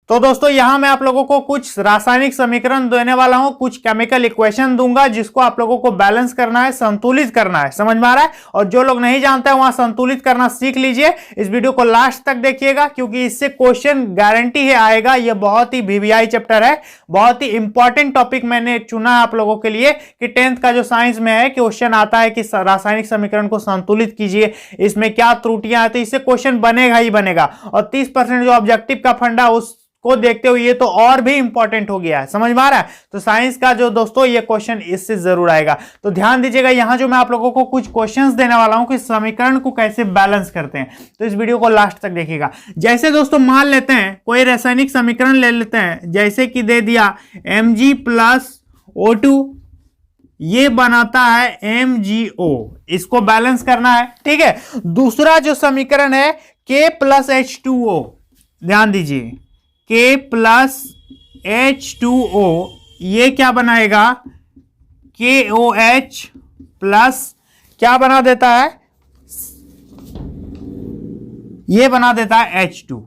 तो दोस्तों यहां मैं आप लोगों को कुछ रासायनिक समीकरण देने वाला हूं, कुछ केमिकल इक्वेशन दूंगा जिसको आप लोगों को बैलेंस करना है, संतुलित करना है। समझ में आ रहा है? और जो लोग नहीं जानते हैं वहां संतुलित करना सीख लीजिए। इस वीडियो को लास्ट तक देखिएगा क्योंकि इससे क्वेश्चन गारंटी है आएगा। यह बहुत ही वीवीआई चैप्टर है, बहुत ही इंपॉर्टेंट टॉपिक मैंने चुना है आप लोगों के लिए कि 10th का जो साइंस में है क्वेश्चन आता है कि रासायनिक समीकरण को संतुलित कीजिए, इसमें क्या त्रुटियां आती है, इससे क्वेश्चन बनेगा ही बनेगा। और 30% जो ऑब्जेक्टिव का फंडा उस को देखते हुए ये तो और भी इंपॉर्टेंट हो गया है। समझ में आ रहा है? तो साइंस का जो दोस्तों ये क्वेश्चन इससे जरूर आएगा। तो ध्यान दीजिएगा, यहां जो मैं आप लोगों को कुछ क्वेश्चंस देने वाला हूं कि समीकरण को कैसे बैलेंस करते हैं, तो इस वीडियो को लास्ट तक देखिएगा। जैसे दोस्तों मान लेते हैं कोई रासायनिक समीकरण ले लेते हैं, जैसे कि दे दिया Mg+O2, ये बनाता है MgO, इसको बैलेंस करना है। ठीक है, दूसरा जो समीकरण है K+H2O, ध्यान दीजिए K+H2O, ये क्या बनाएगा KOH प्लस क्या बना देता है, ये बना देता है H2।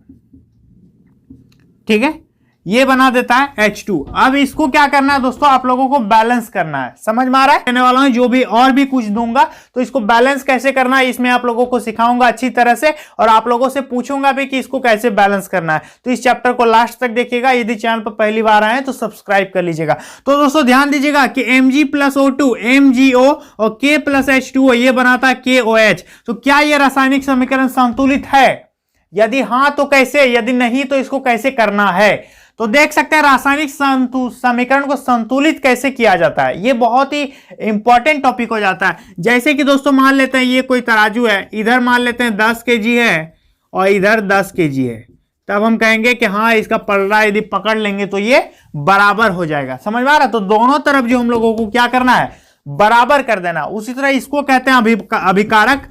ठीक है, ये बना देता है H2। अब इसको क्या करना है दोस्तों, आप लोगों को बैलेंस करना है। समझ में आ रहा है? कहने वाला हूं जो भी और भी कुछ दूंगा तो इसको बैलेंस कैसे करना है इसमें आप लोगों को सिखाऊंगा अच्छी तरह से, और आप लोगों से पूछूंगा भी कि इसको कैसे बैलेंस करना है। तो इस चैप्टर को लास्ट तक देखिएगा। यदि चैनल पर पहली बार आए तो सब्सक्राइब कर लीजिएगा। तो दोस्तों ध्यान दीजिएगा कि Mg+O2 MgO और K+H2O ये बनाता है KOH। तो क्या यह रासायनिक समीकरण संतुलित है? यदि हां तो कैसे, यदि नहीं तो इसको कैसे करना है। तो देख सकते हैं रासायनिक समीकरण को संतुलित कैसे किया जाता है, ये बहुत ही इंपॉर्टेंट टॉपिक हो जाता है। जैसे कि दोस्तों मान लेते हैं ये कोई तराजू है, इधर मान लेते हैं 10 kg है और इधर 10 kg है, तब हम कहेंगे कि हाँ इसका पलड़ा यदि पकड़ लेंगे तो ये बराबर हो जाएगा। समझ में आ रहा है? तो दोनों तरफ जो हम लोगों को क्या करना है, बराबर कर देना। उसी तरह इसको कहते हैं अभिकारक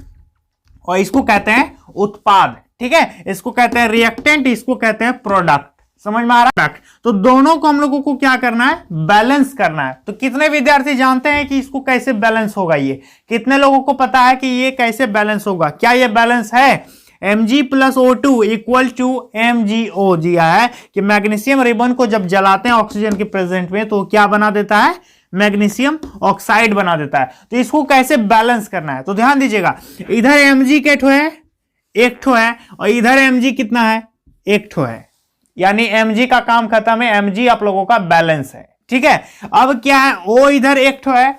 और इसको कहते हैं उत्पाद। ठीक है, इसको कहते हैं रिएक्टेंट, इसको कहते हैं प्रोडक्ट। समझ में आ रहा है? तो दोनों को हम लोगों को क्या करना है, बैलेंस करना है। तो कितने विद्यार्थी जानते हैं कि इसको कैसे बैलेंस होगा, ये कितने लोगों को पता है कि ये कैसे बैलेंस होगा? क्या ये बैलेंस है? Mg+O2 इक्वल टू MgO दिया है कि मैग्नीशियम रिबन को जब जलाते हैं ऑक्सीजन के प्रेजेंट में तो क्या बना देता है, मैग्नीशियम ऑक्साइड बना देता है। तो इसको कैसे बैलेंस करना है, तो ध्यान दीजिएगा, इधर Mg के ठो है, एक ठो है, और इधर Mg कितना है, एक ठो है, यानी Mg का काम खत्म है, Mg आप लोगों का बैलेंस है। ठीक है, अब क्या है, O इधर एक ठो है,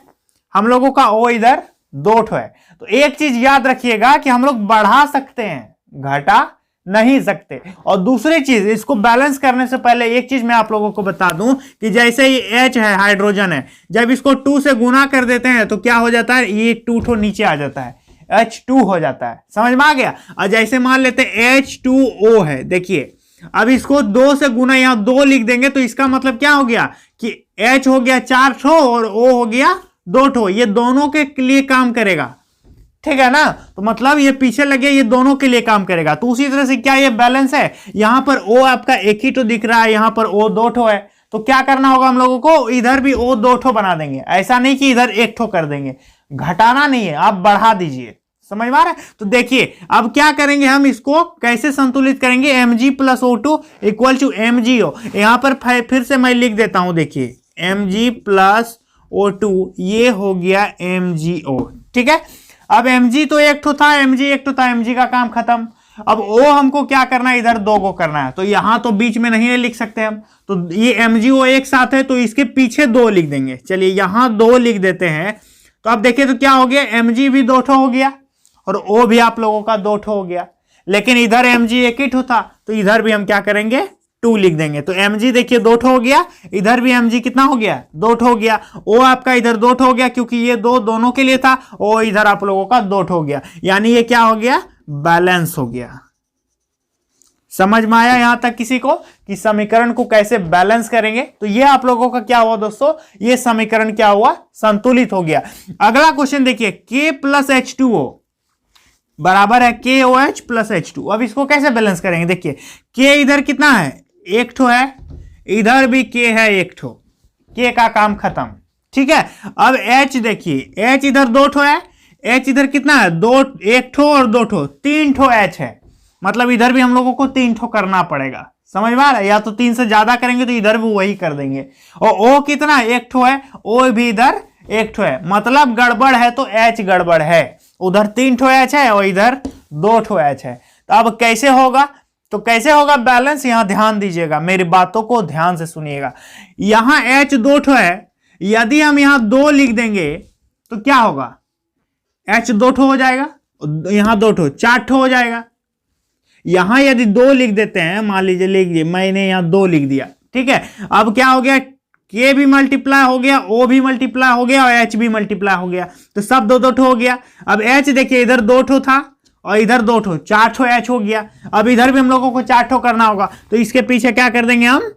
हम लोगों का O इधर दो ठो है। तो एक चीज याद रखिएगा कि हम लोग बढ़ा सकते हैं, घटा नहीं सकते। और दूसरी चीज, इसको बैलेंस करने से पहले एक चीज मैं आप लोगों को बता दूं कि जैसे ये H है, हाइड्रोजन है, जब इसको 2 से गुना कर देते हैं तो क्या हो जाता है, ये 2 ठो नीचे आ जाता है, H2 हो जाता है। समझ में आ गया? और जैसे मान लेते हैं H2O है, देखिए अब इसको 2 से गुना, यहां 2 लिख देंगे तो इसका मतलब क्या हो गया कि H हो गया 4 ठो और O हो गया 2 ठो, ये दोनों के लिए काम करेगा। ठीक है ना? तो मतलब ये पीछे लगे, ये दोनों के लिए काम करेगा। तो उसी तरह से क्या ये बैलेंस है, यहां पर O आपका एक ही ठो दिख रहा है, यहां पर O 2 ठो है, तो क्या करना होगा हम लोगों को, इधर भी O 2 ठो बना देंगे। ऐसा नहीं कि इधर एक ठो कर देंगे, घटाना नहीं है, आप बढ़ा दीजिए। समझ में आ रहा है? तो देखिए अब क्या करेंगे, हम इसको कैसे संतुलित करेंगे, Mg+O2 इक्वल टू MgO। यहां पर फिर से मैं लिख देता हूं, देखिए Mg+O2 ये हो गया MgO। ठीक है, अब Mg तो एक ठो था, Mg एक ठो था, Mg का काम खत्म। अब O हमको क्या करना है, इधर 2 को करना है, तो यहां तो बीच में नहीं लिख सकते हम, तो ये MgO एक साथ है तो इसके पीछे 2 लिख देंगे। चलिए यहां 2 लिख देते हैं, तो अब देखिए तो क्या हो गया, Mg भी 2 ठो हो गया और O भी आप लोगों का 2 ठो हो गया। लेकिन इधर Mg एक ही ठो था तो इधर भी हम क्या करेंगे, 2 लिख देंगे। तो Mg देखिए 2 ठो हो गया, इधर भी Mg कितना हो गया, 2 ठो हो गया। O आपका इधर 2 ठो हो गया क्योंकि ये 2 दोनों के लिए था, O इधर आप लोगों का 2 ठो हो गया, यानी ये क्या हो गया, बैलेंस हो गया। समझ में आया यहां तक किसी को कि समीकरण को कैसे बैलेंस करेंगे? तो ये आप लोगों का क्या हुआ दोस्तों, ये समीकरण क्या हुआ, संतुलित हो गया। अगला क्वेश्चन देखिए, K+H2O बराबर है KOH प्लस H2। अब इसको कैसे बैलेंस करेंगे, देखिए K इधर कितना है, एक ठो है, इधर भी K है एक ठो, K का काम खत्म। ठीक है, अब H देखिए, H इधर 2 ठो है, H इधर कितना है, 2, एक ठो और 2 ठो, 3 ठो H है, मतलब इधर भी हम लोगों को 3 ठो करना पड़ेगा। समझ में आ रहा है? या तो 3 से ज्यादा करेंगे तो इधर भी वही कर देंगे। और O कितना, एक ठो है, O भी इधर एक ठो है, मतलब गड़बड़ है तो H गड़बड़ है। उधर 3 ठो H है और इधर 2 ठो H है। तो अब कैसे होगा, तो कैसे होगा बैलेंस, यहां ध्यान दीजिएगा, मेरी बातों को ध्यान से सुनिएगा। यहां H 2 ठो है, यदि हम यहां 2 लिख देंगे तो क्या होगा, H 2 ठो हो जाएगा, यहां 2 ठो, 4 ठो हो जाएगा। यहां यदि 2 लिख देते हैं, मान लीजिए लिख, मैंने यहां 2 लिख दिया, ठीक है। अब क्या हो गया, K भी मल्टीप्लाई हो गया, O भी मल्टीप्लाई हो गया और H भी मल्टीप्लाई हो गया, तो सब 2 2 ठो हो गया। अब H देखिए इधर 2 ठो था और इधर 2 ठो, 4 ठो H हो गया। अब इधर भी हम लोगों को 4 ठो करना होगा, तो इसके पीछे क्या कर देंगे हम,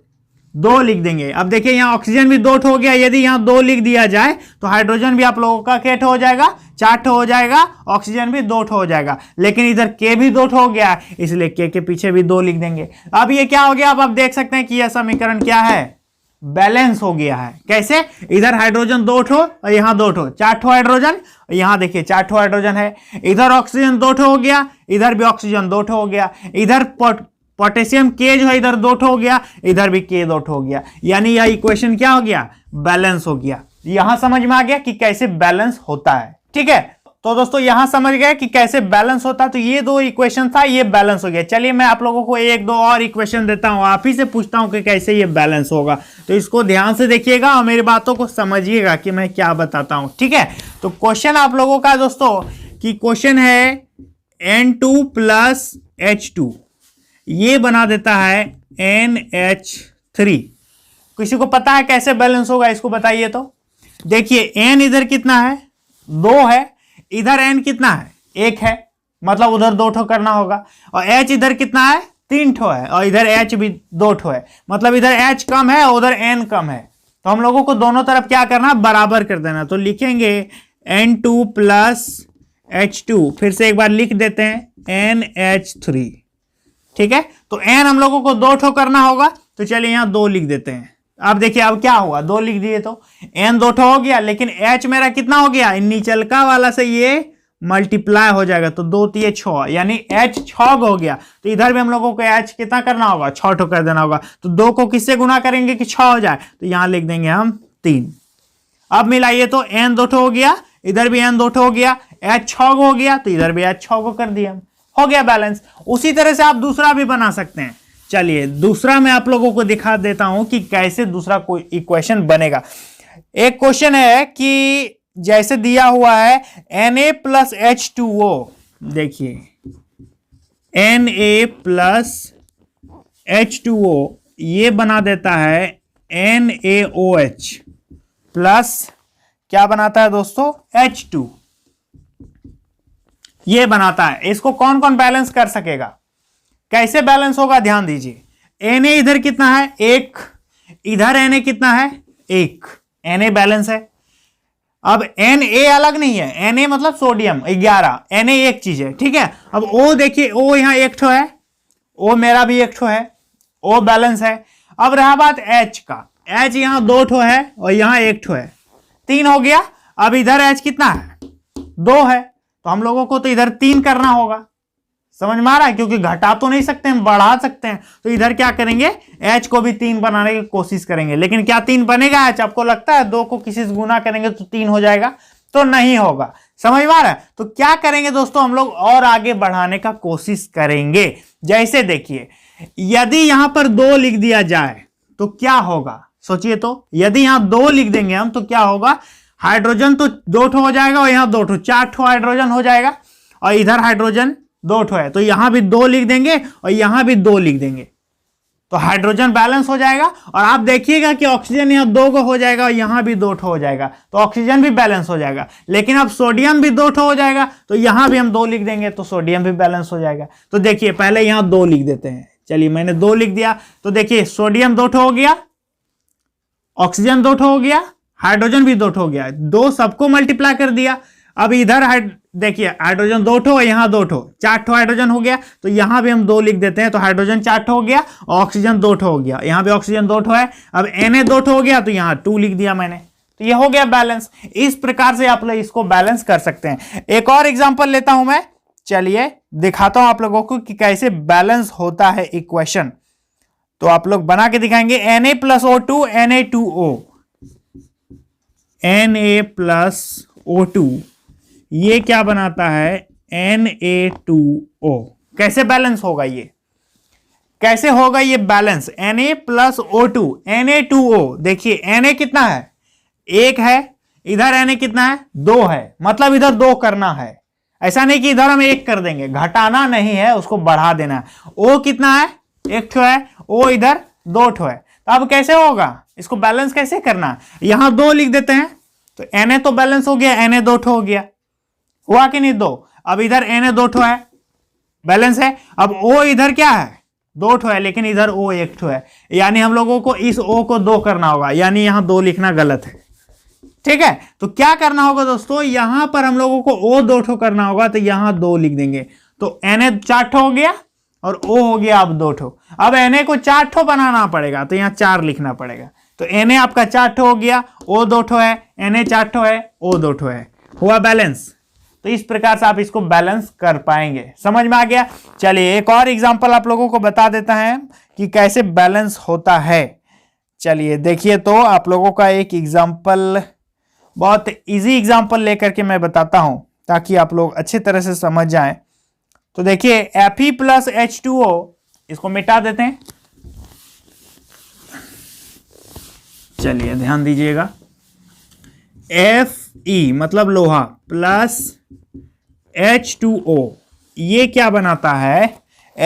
2 लिख देंगे। अब देखिए यहाँ ऑक्सीजन भी 2 ठो हो गया, यदि यहाँ 2 लिख दिया जाए तो हाइड्रोजन भी आप लोगों का क्या ठो हो जाएगा, 4 ठो हो जाएगा, ऑक्सीजन भी 2 ठो हो जाएगा। लेकिन इधर K भी 2 ठो हो गया, इसलिए K के पीछे भी 2 लिख देंगे। अब ये क्या हो गया, अब आप देख सकते हैं कि यह समीकरण क्या है, बैलेंस हो गया है। कैसे, इधर हाइड्रोजन 2 ठो और यहाँ 2 ठो, 4 ठो हाइड्रोजन, यहाँ देखिए 4 ठो हाइड्रोजन है। इधर ऑक्सीजन 2 ठो हो गया, इधर भी ऑक्सीजन 2 ठो हो गया। इधर पोटेशियम K जो है इधर 2 ठो हो गया, इधर भी K 2 ठो हो गया। यानी यह इक्वेशन क्या हो गया, बैलेंस हो गया। यहां समझ में आ गया कि कैसे बैलेंस होता है, ठीक है। तो दोस्तों यहां समझ गए कि कैसे बैलेंस होता है। तो ये 2 इक्वेशन था, ये बैलेंस हो गया। चलिए मैं आप लोगों को 1 2 और इक्वेशन देता हूं, आप ही से पूछता हूं कि कैसे ये बैलेंस होगा। तो इसको ध्यान से देखिएगा और मेरी बातों को समझिएगा कि मैं क्या बताता हूं, ठीक है। तो क्वेश्चन आप लोगों का दोस्तों कि क्वेश्चन है N2 प्लस H2 ये बना देता है NH3। किसी को पता है कैसे बैलेंस होगा, इसको बताइए। तो देखिए N इधर कितना है, 2 है, इधर N कितना है, 1 है, मतलब उधर 2 ठो करना होगा। और H इधर कितना है, 3 ठो है, और इधर H भी 2 ठो है, मतलब इधर H कम है और उधर N कम है। तो हम लोगों को दोनों तरफ क्या करना है, बराबर कर देना। तो लिखेंगे N2 प्लस H2, फिर से एक बार लिख देते हैं NH3, ठीक है। तो N हम लोगों को 2 ठो करना होगा, तो चलिए यहां 2 लिख देते हैं। अब देखिए अब क्या हुआ, 2 लिख दिए तो N 2 ठो हो गया, लेकिन H मेरा कितना हो गया, नीचलका वाला से ये मल्टीप्लाई हो जाएगा, तो 2 3 6, यानी H 6 हो गया। तो इधर भी हम लोगों को H कितना करना होगा, 6 ठो कर देना होगा। तो 2 को किससे गुना करेंगे कि 6 हो जाए, तो यहां लिख देंगे हम 3। अब मिलाइए तो N 2 ठो हो गया, इधर भी N 2 ठो हो गया, H 6 हो गया, तो इधर भी H 6 को कर दिया, हो गया बैलेंस। उसी तरह से आप दूसरा भी बना सकते हैं। चलिए दूसरा मैं आप लोगों को दिखा देता हूं कि कैसे दूसरा कोई इक्वेशन बनेगा। एक क्वेश्चन है कि जैसे दिया हुआ है Na प्लस H2O, देखिए Na प्लस H2O ये बना देता है NaOH प्लस क्या बनाता है दोस्तों, H2 ये बनाता है। इसको कौन कौन बैलेंस कर सकेगा, कैसे बैलेंस होगा, ध्यान दीजिए। Na इधर कितना है, 1, इधर Na कितना है, 1, Na बैलेंस है। अब Na अलग नहीं है, Na मतलब सोडियम 11, Na एक चीज है, ठीक है। अब O देखिए, O यहां 1 ठो है, O मेरा भी 1 ठो है, O बैलेंस है। अब रहा बात H का, H यहां 2 ठो है और यहां 1 ठो है, 3 हो गया। अब इधर H कितना है, 2 है, तो हम लोगों को तो इधर 3 करना होगा। समझ में आ रहा है, क्योंकि घटा तो नहीं सकते हम, बढ़ा सकते हैं। तो इधर क्या करेंगे, H को भी 3 बनाने की कोशिश करेंगे। लेकिन क्या 3 बनेगा H, आपको लगता है 2 को किसी से गुना करेंगे तो 3 हो जाएगा, तो नहीं होगा। समझ में आ रहा है। तो क्या करेंगे दोस्तों, हम लोग और आगे बढ़ाने का कोशिश करेंगे। जैसे देखिए यदि यहां पर 2 लिख दिया जाए तो क्या होगा, सोचिए। तो यदि यहां 2 लिख देंगे हम तो क्या होगा, हाइड्रोजन तो 2 ठो हो जाएगा और यहां 2 ठो, 4 ठो हाइड्रोजन हो जाएगा, और इधर हाइड्रोजन 2 ठो है, तो यहां भी 2 लिख देंगे और यहां भी 2 लिख देंगे, तो हाइड्रोजन बैलेंस हो जाएगा। और आप देखिएगा कि ऑक्सीजन यहां 2 को हो जाएगा और यहां भी 2 ठो हो जाएगा, तो ऑक्सीजन भी बैलेंस हो जाएगा। लेकिन अब सोडियम भी 2 ठो हो जाएगा, तो यहां भी हम 2 लिख देंगे, तो सोडियम भी बैलेंस हो जाएगा। तो देखिए पहले यहां 2 लिख देते हैं, चलिए मैंने 2 लिख दिया। तो देखिए सोडियम 2 ठो हो गया, ऑक्सीजन 2 ठो हो गया, हाइड्रोजन भी 2 ठो हो गया, 2 सबको मल्टीप्लाई कर दिया। अब इधर देखिए हाइड्रोजन 2 ठो, यहां 2 ठो, 4 ठो हाइड्रोजन हो गया, तो यहां भी हम 2 लिख देते हैं, तो हाइड्रोजन 4 ठो हो गया और ऑक्सीजन 2 ठो हो गया, यहां भी ऑक्सीजन 2 ठो है। अब Na 2 ठो हो गया, तो यहां 2 लिख दिया मैंने, तो ये हो गया बैलेंस। इस प्रकार से आप लोग इसको बैलेंस कर सकते हैं। एक और एग्जांपल लेता हूं मैं, चलिए दिखाता हूं आप लोगों को कि कैसे बैलेंस होता है इक्वेशन। तो आप लोग बना के दिखाएंगे Na+O2 Na2O, Na+O2 ये क्या बनाता है Na2O। कैसे बैलेंस होगा ये, कैसे होगा ये बैलेंस? Na+O2 Na2O, देखिए Na कितना है, 1 है, इधर Na कितना है, 2 है, मतलब इधर 2 करना है। ऐसा नहीं कि इधर हम 1 कर देंगे, घटाना नहीं है, उसको बढ़ा देना है। O कितना है, 1 ठो है, O इधर 2 ठो है। तो अब कैसे होगा, इसको बैलेंस कैसे करना? यहां 2 लिख देते हैं, तो Na तो बैलेंस हो गया, Na 2 ठो हो गया, हुआ कि नहीं 2। अब इधर Na 2 ठो है, बैलेंस है। अब O इधर क्या है, 2 ठो है, लेकिन इधर O 1 ठो है, यानी हम लोगों को इस O को 2 करना होगा, यानी यहां 2 लिखना गलत है। ठीक है, तो क्या करना होगा दोस्तों, यहां पर हम लोगों को O 2 ठो करना होगा, तो यहां 2 लिख देंगे, तो Na 4 ठो हो गया और O हो गया अब 2 ठो। अब Na को 4 ठो बनाना पड़ेगा, तो यहां 4 लिखना पड़ेगा, तो Na आपका 4 ठो हो गया, O 2 ठो है, Na 4 ठो है, O 2 ठो है, हुआ बैलेंस। तो इस प्रकार से आप इसको बैलेंस कर पाएंगे, समझ में आ गया। चलिए एक और एग्जांपल आप लोगों को बता देता है कि कैसे बैलेंस होता है। चलिए देखिए, तो आप लोगों का एक एग्जांपल, बहुत इजी एग्जांपल लेकर के मैं बताता हूं ताकि आप लोग अच्छी तरह से समझ जाएं। तो देखिए Fe+H2O, इसको मिटा देते हैं। चलिए ध्यान दीजिएगा, Fe मतलब लोहा प्लस H2O, ये क्या बनाता है,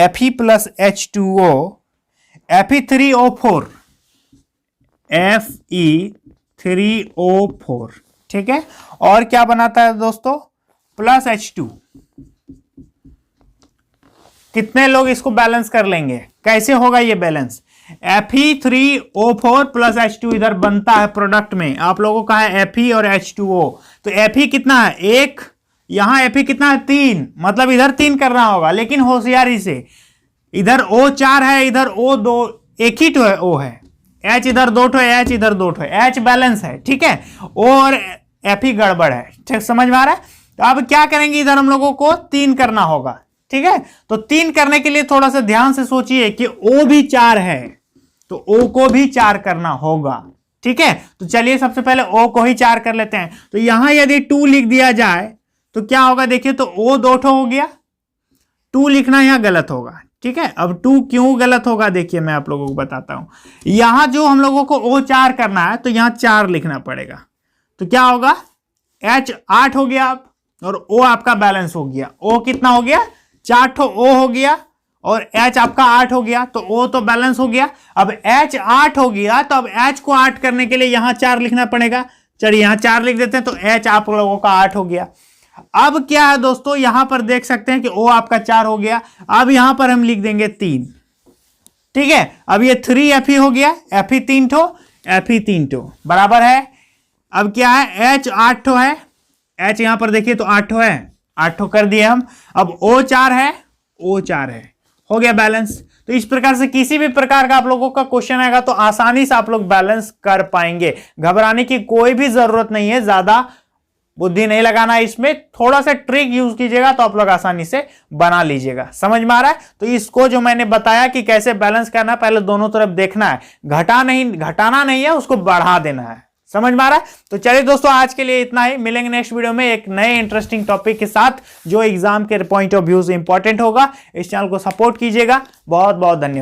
Fe+H2O Fe3O4, Fe3O4, ठीक है। और क्या बनाता है दोस्तों, प्लस H2। कितने लोग इसको बैलेंस कर लेंगे, कैसे होगा ये बैलेंस? Fe3O4 प्लस H2 इधर बनता है प्रोडक्ट में, आप लोगों का है Fe और H2O, तो Fe कितना है, 1, यहां Fe कितना है, 3, मतलब इधर 3 करना होगा, लेकिन होशियारी से, इधर O 4 है, इधर O 2, एक ही तो है O है, H इधर 2 ठो है, H इधर 2 ठो है, H बैलेंस है, ठीक है, O और Fe गड़बड़ है, ठीक, समझ में आ रहा है। तो अब क्या करेंगे, इधर हम लोगों को 3 करना होगा, ठीक है। तो 3 करने के लिए थोड़ा सा ध्यान से सोचिए कि O भी 4 है, तो O को भी 4 करना होगा, ठीक है। तो चलिए सबसे पहले O को ही 4 कर लेते हैं। तो यहां यदि 2 लिख दिया जाए तो क्या होगा, देखिए, तो O 2 ठो हो गया, 2 लिखना यहां गलत होगा, ठीक है। अब 2 क्यों गलत होगा, देखिए मैं आप लोगों को बताता हूं। यहां जो हम लोगों को O 4 करना है, तो यहां 4 लिखना पड़ेगा, तो क्या होगा, H 8 हो गया आप, और O आपका बैलेंस हो गया। O कितना हो गया, 4 ठो O हो गया, और H आपका 8 हो गया, तो O तो बैलेंस हो गया। अब H 8 हो गया, तो अब H को 8 करने के लिए यहां 4 लिखना पड़ेगा। चलिए यहां 4 लिख देते हैं, तो H आप लोगों का 8 हो गया। अब क्या है दोस्तों, यहां पर देख सकते हैं कि O आपका 4 हो गया, अब यहां पर हम लिख देंगे 3, ठीक है। अब ये 3 Fe हो गया, Fe 3 ठो, Fe 3 ठो बराबर है। अब क्या है, H 8 ठो है, H यहां पर देखिए तो 8 ठो है, 8 ठो कर दिए हम। अब O 4 है, O 4 है, हो गया बैलेंस। तो इस प्रकार से किसी भी प्रकार का आप लोगों का क्वेश्चन आएगा तो आसानी से आप लोग बैलेंस कर पाएंगे, घबराने की कोई भी जरूरत नहीं है, ज्यादा बुद्धि नहीं लगाना है इसमें, थोड़ा सा ट्रिक यूज कीजिएगा तो आप लोग आसानी से बना लीजिएगा, समझ में आ रहा है। तो इसको जो मैंने बताया कि कैसे बैलेंस करना है, पहले दोनों तरफ देखना है, घटाना नहीं है, उसको बढ़ा देना है, समझ में आ रहा है। तो चलिए दोस्तों, आज के लिए इतना ही, मिलेंगे नेक्स्ट वीडियो में एक नए इंटरेस्टिंग टॉपिक के साथ जो एग्जाम के पॉइंट ऑफ व्यू से इंपॉर्टेंट होगा। इस चैनल को सपोर्ट कीजिएगा, बहुत बहुत धन्यवाद।